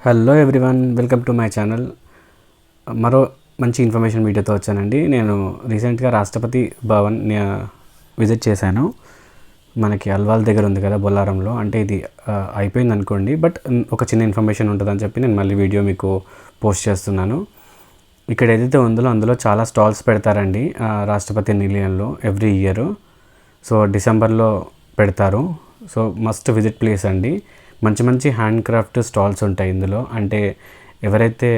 Hello everyone, welcome to my channel. మరో మంచి information వీడియోతో వచ్చానండి. నేను రీసెంట్గా రాష్ట్రపతి భవన్ విజిట్ చేశాను. మనకి అల్వాల్ దగ్గర ఉంది కదా, బొల్లారంలో. అంటే ఇది అయిపోయింది అనుకోండి, బట్ ఒక చిన్న ఇన్ఫర్మేషన్ ఉంటుందని చెప్పి నేను మళ్ళీ వీడియో మీకు పోస్ట్ చేస్తున్నాను. ఇక్కడ ఏదైతే ఉందో అందులో చాలా స్టాల్స్ పెడతారండి రాష్ట్రపతి నిలయంలో ఎవ్రీ ఇయర్. సో డిసెంబర్లో పెడతారు. సో మస్ట్ విజిట్ ప్లేస్ అండి. మంచి మంచి హ్యాండ్ క్రాఫ్ట్ స్టాల్స్ ఉంటాయి ఇందులో. అంటే ఎవరైతే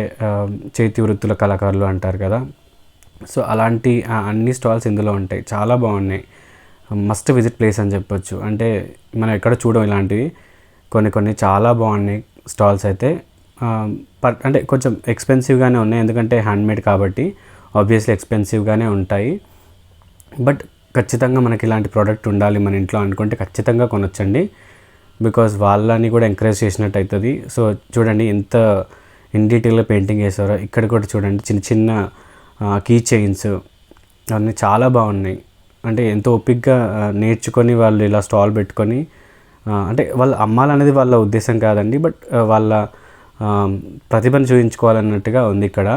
చేతి వృత్తుల కళాకారులు అంటారు కదా, సో అలాంటి అన్ని స్టాల్స్ ఇందులో ఉంటాయి. చాలా బాగున్నాయి. మస్ట్ విజిట్ ప్లేస్ అని చెప్పొచ్చు. అంటే మనం ఎక్కడ చూడం ఇలాంటివి. కొన్ని చాలా బాగున్నాయి స్టాల్స్ అయితే. అంటే కొంచెం ఎక్స్పెన్సివ్గానే ఉన్నాయి, ఎందుకంటే హ్యాండ్మేడ్ కాబట్టి ఆబ్వియస్లీ ఎక్స్పెన్సివ్గానే ఉంటాయి. బట్ ఖచ్చితంగా మనకి ఇలాంటి ప్రోడక్ట్ ఉండాలి మన ఇంట్లో అనుకుంటే ఖచ్చితంగా కొనొచ్చండి. బికాజ్ వాళ్ళని కూడా ఎంకరేజ్ చేసినట్టు అవుతుంది. సో చూడండి ఎంత ఇన్ డీటెయిల్గా పెయింటింగ్ వేసారో. ఇక్కడ కూడా చూడండి చిన్న చిన్న కీ చైన్స్ అవన్నీ చాలా బాగున్నాయి. అంటే ఎంతో ఓపిక్గా నేర్చుకొని వాళ్ళు ఇలా స్టాల్ పెట్టుకొని, అంటే వాళ్ళు అమ్మాలనేది వాళ్ళ ఉద్దేశం కాదండి, బట్ వాళ్ళ ప్రతిభను చూపించుకోవాలన్నట్టుగా ఉంది ఇక్కడ.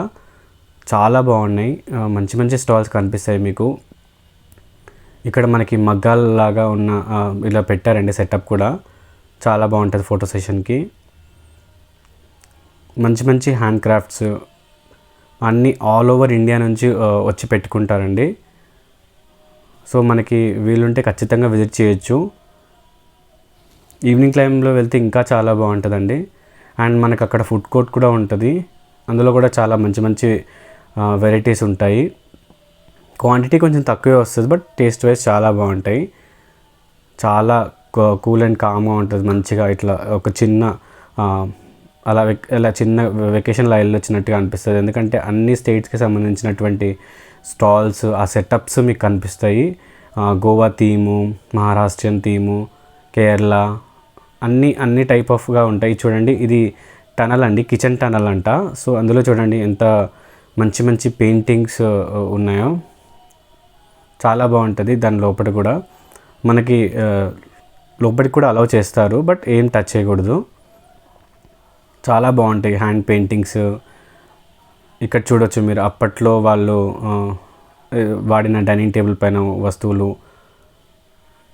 చాలా బాగున్నాయి. మంచి మంచి స్టాల్స్ కనిపిస్తాయి మీకు. ఇక్కడ మనకి మగ్గాల్లాగా ఉన్న ఇలా పెట్టారండి సెటప్ కూడా. చాలా బాగుంటుంది ఫోటో సెషన్కి. మంచి మంచి హ్యాండ్ క్రాఫ్ట్స్ అన్నీ ఆల్ ఓవర్ ఇండియా నుంచి వచ్చి పెట్టుకుంటారండి. సో మనకి వీలుంటే ఖచ్చితంగా విజిట్ చేయొచ్చు. ఈవినింగ్ టైంలో వెళ్తే ఇంకా చాలా బాగుంటుందండి. అండ్ మనకు అక్కడ ఫుడ్ కోర్ట్ కూడా ఉంటుంది. అందులో కూడా చాలా మంచి మంచి వెరైటీస్ ఉంటాయి. క్వాంటిటీ కొంచెం తక్కువే వస్తుంది, బట్ టేస్ట్ వైజ్ చాలా బాగుంటాయి. చాలా కూల్ అండ్ కామ్గా ఉంటుంది. మంచిగా ఇట్లా ఒక చిన్న అలా చిన్న వెకేషన్లో వెళ్ళొచ్చినట్టుగా అనిపిస్తుంది. ఎందుకంటే అన్ని స్టేట్స్కి సంబంధించినటువంటి స్టాల్స్, ఆ సెటప్స్ మీకు కనిపిస్తాయి. గోవా థీము, మహారాష్ట్రియన్ థీము, కేరళ, అన్ని టైప్ ఆఫ్గా ఉంటాయి. చూడండి, ఇది టనల్ అండి, కిచెన్ టనల్ అంట. సో అందులో చూడండి ఎంత మంచి మంచి పెయింటింగ్స్ ఉన్నాయో. చాలా బాగుంటుంది. దాని లోపల కూడా మనకి లోపలికి కూడా అలౌ చేస్తారు, బట్ ఏం టచ్ చేయకూడదు. చాలా బాగుంటాయి హ్యాండ్ పెయింటింగ్స్. ఇక్కడ చూడొచ్చు మీరు అప్పట్లో వాళ్ళు వాడిన డైనింగ్ టేబుల్ పైన వస్తువులు.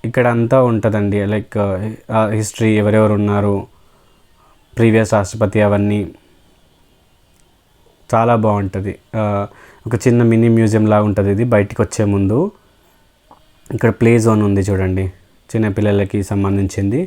ఇక్కడ అంతా ఉంటుందండి, లైక్ హిస్టరీ, ఎవరెవరు ఉన్నారు, ప్రీవియస్ రాష్ట్రపతి, అవన్నీ చాలా బాగుంటుంది. ఒక చిన్న మినీ మ్యూజియం లాగా ఉంటుంది ఇది. బయటికి వచ్చే ముందు ఇక్కడ ప్లే జోన్ ఉంది చూడండి, చిన్నపిల్లలకి సంబంధించింది.